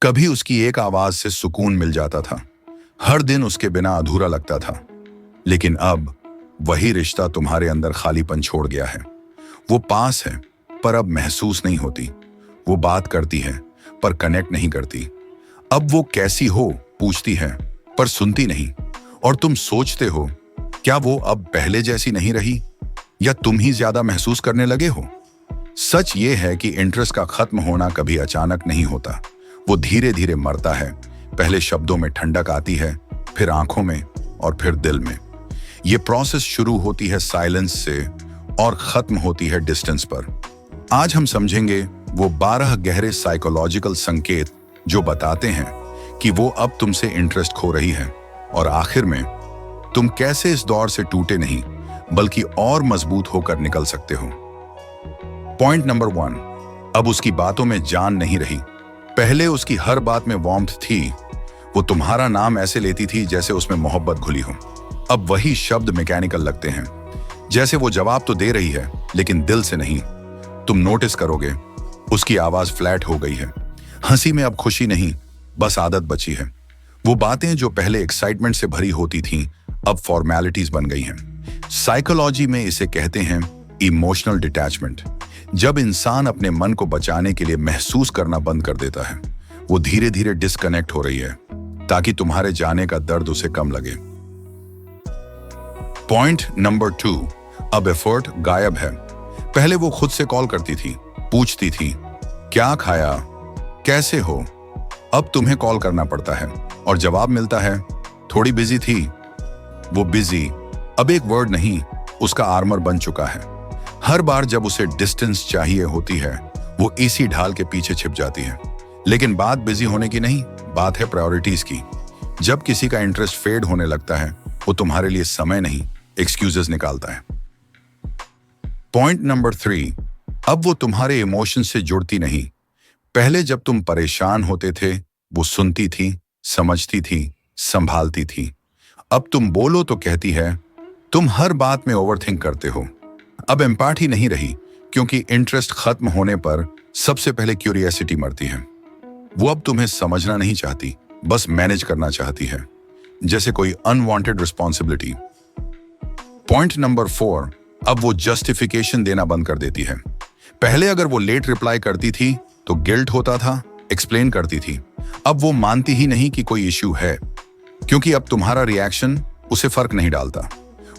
कभी उसकी एक आवाज से सुकून मिल जाता था, हर दिन उसके बिना अधूरा लगता था। लेकिन अब वही रिश्ता तुम्हारे अंदर खालीपन छोड़ गया है। वो पास है पर अब महसूस नहीं होती। वो बात करती है पर कनेक्ट नहीं करती। अब वो कैसी हो पूछती है पर सुनती नहीं। और तुम सोचते हो, क्या वो अब पहले जैसी नहीं रही, या तुम ही ज्यादा महसूस करने लगे हो? सच ये है कि इंटरेस्ट का खत्म होना कभी अचानक नहीं होता। वो धीरे धीरे मरता है। पहले शब्दों में ठंडक आती है, फिर आंखों में, और फिर दिल में। ये प्रोसेस शुरू होती है साइलेंस से और खत्म होती है डिस्टेंस पर। आज हम समझेंगे वो 12 गहरे साइकोलॉजिकल संकेत जो बताते हैं कि वो अब तुमसे इंटरेस्ट खो रही है, और आखिर में तुम कैसे इस दौर से टूटे नहीं बल्कि और मजबूत होकर निकल सकते हो। पॉइंट नंबर 1, अब उसकी बातों में जान नहीं रही। पहले उसकी हर बात में वार्मथ थी। वो तुम्हारा नाम ऐसे लेती थी जैसे उसमें मोहब्बत घुली हो। अब वही शब्द मैकेनिकल लगते हैं, जैसे वो जवाब तो दे रही है लेकिन दिल से नहीं। तुम नोटिस करोगे उसकी आवाज फ्लैट हो गई है। हंसी में अब खुशी नहीं, बस आदत बची है। वो बातें जो पहले एक्साइटमेंट से भरी होती थीं, अब फॉर्मेलिटीज बन गई हैं। साइकोलॉजी में इसे कहते हैं इमोशनल डिटैचमेंट। जब इंसान अपने मन को बचाने के लिए महसूस करना बंद कर देता है, वो धीरे धीरे डिस्कनेक्ट हो रही है ताकि तुम्हारे जाने का दर्द उसे कम लगे। पॉइंट नंबर 2, अब एफर्ट गायब है। पहले वो खुद से कॉल करती थी, पूछती थी क्या खाया, कैसे हो। अब तुम्हें कॉल करना पड़ता है और जवाब मिलता है थोड़ी बिजी थी। वो बिजी अब एक वर्ड नहीं, उसका आर्मर बन चुका है। हर बार जब उसे डिस्टेंस चाहिए होती है, वो इसी ढाल के पीछे छिप जाती है। लेकिन बात बिजी होने की नहीं, बात है प्रायोरिटीज की। जब किसी का इंटरेस्ट फेड होने लगता है, वो तुम्हारे लिए समय नहीं, एक्सक्यूजेस निकालता है। पॉइंट नंबर 3, अब वो तुम्हारे इमोशन से जुड़ती नहीं। पहले जब तुम परेशान होते थे, वो सुनती थी, समझती थी, संभालती थी। अब तुम बोलो तो कहती है तुम हर बात में ओवरथिंक करते हो। अब एम्पैथी नहीं रही, क्योंकि इंटरेस्ट खत्म होने पर सबसे पहले क्यूरियोसिटी मरती है। वो अब तुम्हें समझना नहीं चाहती, बस मैनेज करना चाहती है, जैसे कोई अनवांटेड रिस्पॉन्सिबिलिटी। पॉइंट नंबर 4, अब वो जस्टिफिकेशन देना बंद कर देती है। पहले अगर वो लेट रिप्लाई करती थी तो गिल्ट होता था, एक्सप्लेन करती थी। अब वो मानती ही नहीं कि कोई इश्यू है, क्योंकि अब तुम्हारा रिएक्शन उसे फर्क नहीं डालता।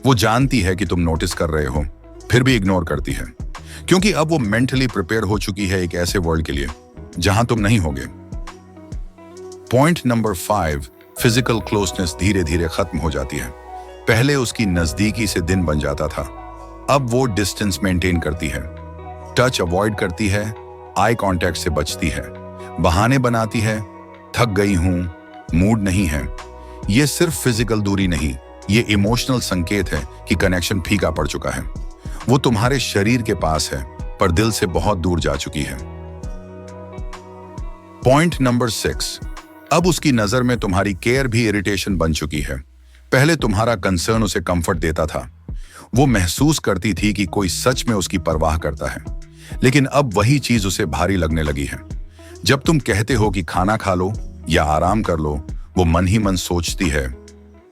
वो जानती है कि तुम नोटिस कर रहे हो, फिर भी इग्नोर करती है, क्योंकि अब वो मेंटली प्रिपेयर हो चुकी है एक ऐसे वर्ल्ड के लिए जहां तुम नहीं होगे। पॉइंट नंबर 5, फिजिकल क्लोजनेस धीरे धीरे खत्म हो जाती है। पहले उसकी नजदीकी से दिन बन जाता था, अब वो डिस्टेंस मेंटेन करती है, टच अवॉइड करती है, आई कांटेक्ट से बचती है, बहाने बनाती है, थक गई हूं, मूड नहीं है। ये सिर्फ फिजिकल दूरी नहीं, ये इमोशनल संकेत है कि कनेक्शन फीका पड़ चुका है। वो तुम्हारे शरीर के पास है पर दिल से बहुत दूर जा चुकी है। पॉइंट नंबर 6, अब उसकी नजर में तुम्हारी केयर भी इरिटेशन बन चुकी है। पहले तुम्हारा कंसर्न उसे कंफर्ट देता था। वो महसूस करती थी कि कोई सच में उसकी परवाह करता है, लेकिन अब वही चीज उसे भारी लगने लगी है। जब तुम कहते हो कि खाना खा लो या आराम कर लो, वो मन ही मन सोचती है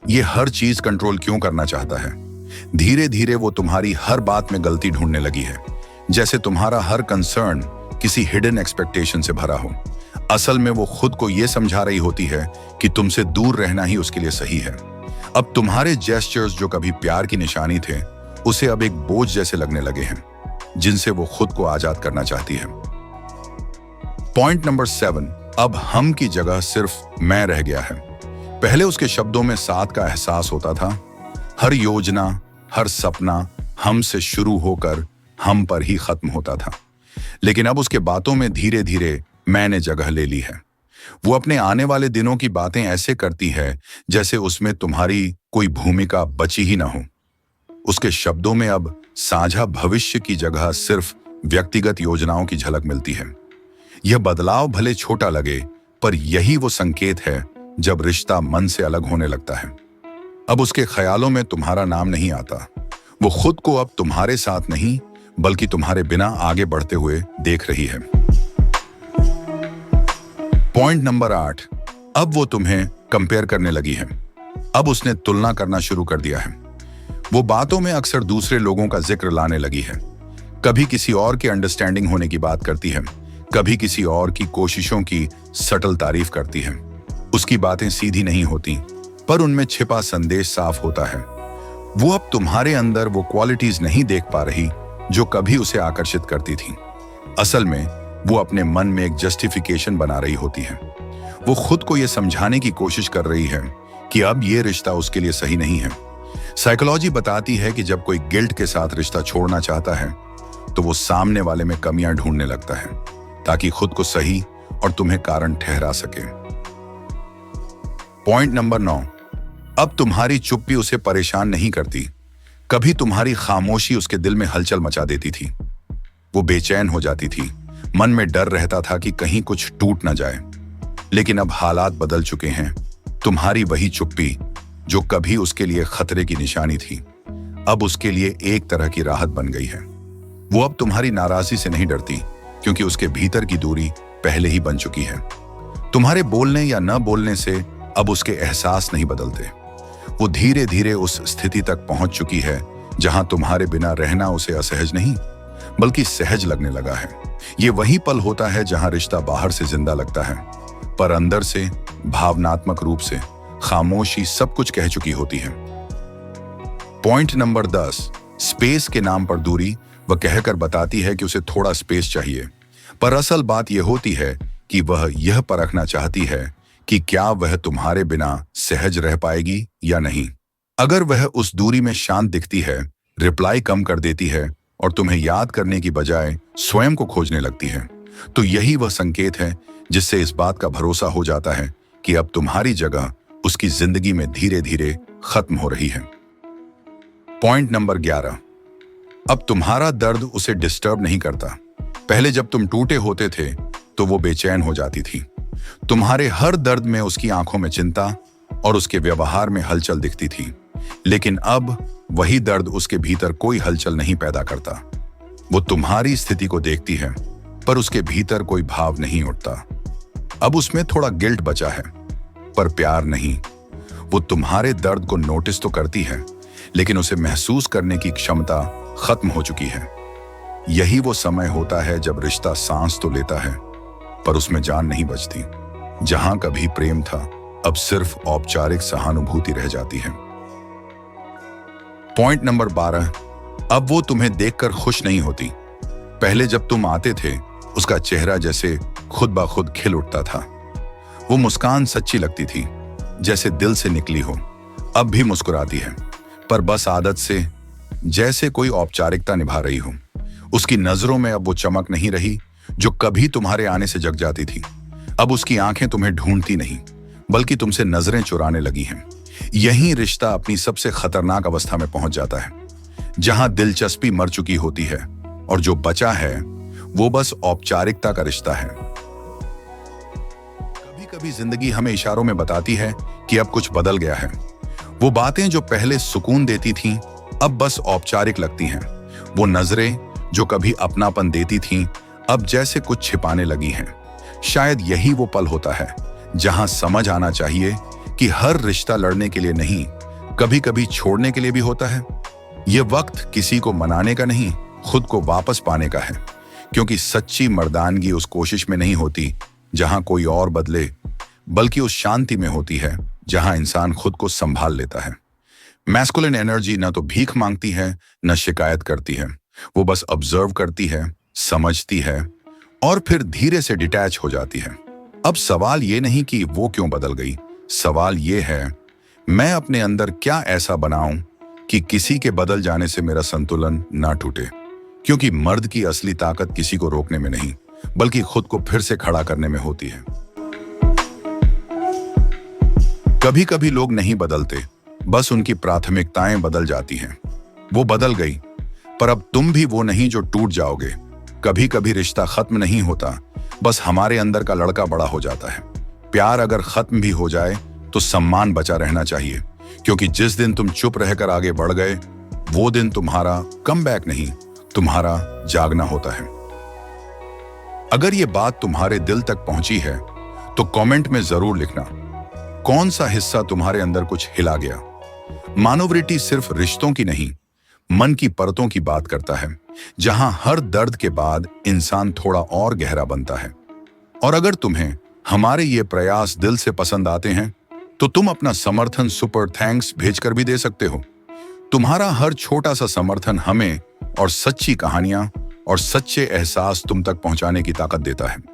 ये हर चीज कंट्रोल क्यों करना चाहता है। धीरे धीरे वो तुम्हारी हर बात में गलती ढूंढने लगी है, जैसे तुम्हारा हर कंसर्न किसी हिडन एक्सपेक्टेशन से भरा हो। असल में वो खुद को ये समझा रही होती है कि तुमसे दूर रहना ही उसके लिए सही है। अब तुम्हारे जेस्चर्स जो कभी प्यार की निशानी थे, उसे अब एक बोझ जैसे लगने लगे हैं, जिनसे वो खुद को आजाद करना चाहती है। पॉइंट नंबर 7, अब हम की जगह सिर्फ मैं रह गया है। पहले उसके शब्दों में साथ का एहसास होता था। हर योजना, हर सपना हम से शुरू होकर हम पर ही खत्म होता था। लेकिन अब उसके बातों में धीरे धीरे मैंने जगह ले ली है। वो अपने आने वाले दिनों की बातें ऐसे करती है जैसे उसमें तुम्हारी कोई भूमिका बची ही ना हो। उसके शब्दों में अब साझा भविष्य की जगह सिर्फ व्यक्तिगत योजनाओं की झलक मिलती है। यह बदलाव भले छोटा लगे, पर यही वो संकेत है जब रिश्ता मन से अलग होने लगता है। अब उसके ख्यालों में तुम्हारा नाम नहीं आता। वो खुद को अब तुम्हारे साथ नहीं, बल्कि तुम्हारे बिना आगे बढ़ते हुए देख रही है। पॉइंट नंबर 8, अब वो तुम्हें कंपेयर करने लगी है। अब उसने तुलना करना शुरू कर दिया है। वो बातों में अक्सर दूसरे लोगों का जिक्र लाने लगी है। कभी किसी और के अंडरस्टैंडिंग होने की बात करती है, कभी किसी और की कोशिशों की सटल तारीफ करती है। उसकी बातें सीधी नहीं होती, पर उनमें छिपा संदेश साफ होता है। वो अब तुम्हारे अंदर वो क्वालिटीज नहीं देख पा रही जो कभी उसे आकर्षित करती थी। असल में वो अपने मन में एक जस्टिफिकेशन बना रही होती है। वो खुद को यह समझाने की कोशिश कर रही है कि अब ये रिश्ता उसके लिए सही नहीं है। साइकोलॉजी बताती है कि जब कोई गिल्ट के साथ रिश्ता छोड़ना चाहता है तो वो सामने वाले में कमियां ढूंढने लगता है ताकि खुद को सही और तुम्हें कारण ठहरा सके। पॉइंट नंबर 9, अब तुम्हारी चुप्पी उसे परेशान नहीं करती। कभी तुम्हारी खामोशी उसके दिल में हलचल मचा देती थी। वो बेचैन हो जाती थी, मन में डर रहता था कि कहीं कुछ टूट ना जाए। लेकिन अब हालात बदल चुके हैं। तुम्हारी वही चुप्पी जो कभी उसके लिए खतरे की निशानी थी, अब उसके लिए एक तरह की राहत बन गई है। वो अब तुम्हारी नाराजगी से नहीं डरती, क्योंकि उसके भीतर की दूरी पहले ही बन चुकी है। तुम्हारे बोलने या न बोलने से अब उसके एहसास नहीं बदलते। वो धीरे धीरे उस स्थिति तक पहुंच चुकी है जहां तुम्हारे बिना रहना उसे असहज नहीं बल्कि सहज लगने लगा है। ये वही पल होता है जहां रिश्ता बाहर से जिंदा लगता है, पर अंदर से भावनात्मक रूप से खामोशी सब कुछ कह चुकी होती है। पॉइंट नंबर 10, स्पेस के नाम पर दूरी। वह कहकर बताती है कि उसे थोड़ा स्पेस चाहिए, पर असल बात यह होती है कि वह यह परखना चाहती है कि क्या वह तुम्हारे बिना सहज रह पाएगी या नहीं। अगर वह उस दूरी में शांत दिखती है, रिप्लाई कम कर देती है और तुम्हें याद करने की बजाय स्वयं को खोजने लगती है, तो यही वह संकेत है जिससे इस बात का भरोसा हो जाता है कि अब तुम्हारी जगह उसकी जिंदगी में धीरे धीरे खत्म हो रही है। पॉइंट नंबर 11, अब तुम्हारा दर्द उसे डिस्टर्ब नहीं करता। पहले जब तुम टूटे होते थे तो वो बेचैन हो जाती थी। तुम्हारे हर दर्द में उसकी आंखों में चिंता और उसके व्यवहार में हलचल दिखती थी। लेकिन अब वही दर्द उसके भीतर कोई हलचल नहीं पैदा करता। वो तुम्हारी स्थिति को देखती है, पर उसके भीतर कोई भाव नहीं उठता। अब उसमें थोड़ा गिल्ट बचा है, पर प्यार नहीं। वो तुम्हारे दर्द को नोटिस तो करती है, लेकिन उसे महसूस करने की क्षमता खत्म हो चुकी है। यही वो समय होता है जब रिश्ता सांस तो लेता है, पर उसमें जान नहीं बचती। जहां कभी प्रेम था, अब सिर्फ औपचारिक सहानुभूति रह जाती है। पॉइंट नंबर 12, अब वो तुम्हें देखकर खुश नहीं होती। पहले जब तुम आते थे, उसका चेहरा जैसे खुद ब खुद खिल उठता था। वो मुस्कान सच्ची लगती थी, जैसे दिल से निकली हो। अब भी मुस्कुराती है, पर बस आदत से, जैसे कोई औपचारिकता निभा रही हो। उसकी नजरों में अब वो चमक नहीं रही जो कभी तुम्हारे आने से जग जाती थी। अब उसकी आंखें तुम्हें ढूंढती नहीं, बल्कि तुमसे नजरें चुराने लगी हैं। यही रिश्ता अपनी सबसे खतरनाक अवस्था में पहुंच जाता है, जहां दिलचस्पी मर चुकी होती है और जो बचा है वो बस औपचारिकता का रिश्ता है। कभी कभी जिंदगी हमें इशारों में बताती है कि अब कुछ बदल गया है। वो बातें जो पहले सुकून देती थीं, अब बस औपचारिक लगती हैं। वो नजरें जो कभी अपनापन देती थीं, अब जैसे कुछ छिपाने लगी हैं। शायद यही वो पल होता है जहां समझ आना चाहिए कि हर रिश्ता लड़ने के लिए नहीं, कभी कभी छोड़ने के लिए भी होता है। ये वक्त किसी को मनाने का नहीं, खुद को वापस पाने का है। क्योंकि सच्ची मर्दानगी उस कोशिश में नहीं होती जहां कोई और बदले, बल्कि उस शांति में होती है जहां इंसान खुद को संभाल लेता है। मैस्कुलिन एनर्जी न तो भीख मांगती है, न शिकायत करती है। वो बस ऑब्जर्व करती है, समझती है और फिर धीरे से डिटैच हो जाती है। अब सवाल ये नहीं कि वो क्यों बदल गई, सवाल ये है मैं अपने अंदर क्या ऐसा बनाऊं कि किसी के बदल जाने से मेरा संतुलन ना टूटे। क्योंकि मर्द की असली ताकत किसी को रोकने में नहीं, बल्कि खुद को फिर से खड़ा करने में होती है। कभी कभी लोग नहीं बदलते, बस उनकी प्राथमिकताएं बदल जाती हैं। वो बदल गई, पर अब तुम भी वो नहीं जो टूट जाओगे। कभी कभी रिश्ता खत्म नहीं होता, बस हमारे अंदर का लड़का बड़ा हो जाता है। प्यार अगर खत्म भी हो जाए तो सम्मान बचा रहना चाहिए, क्योंकि जिस दिन तुम चुप रहकर आगे बढ़ गए, वो दिन तुम्हारा कमबैक नहीं, तुम्हारा जागना होता है। अगर ये बात तुम्हारे दिल तक पहुंची है तो कमेंट में जरूर लिखना कौन सा हिस्सा तुम्हारे अंदर कुछ हिला गया। मानवरिटी सिर्फ रिश्तों की नहीं, मन की परतों की बात करता है, जहां हर दर्द के बाद इंसान थोड़ा और गहरा बनता है। और अगर तुम्हें हमारे ये प्रयास दिल से पसंद आते हैं तो तुम अपना समर्थन सुपर थैंक्स भेजकर भी दे सकते हो। तुम्हारा हर छोटा सा समर्थन हमें और सच्ची कहानियां और सच्चे एहसास तुम तक पहुंचाने की ताकत देता है।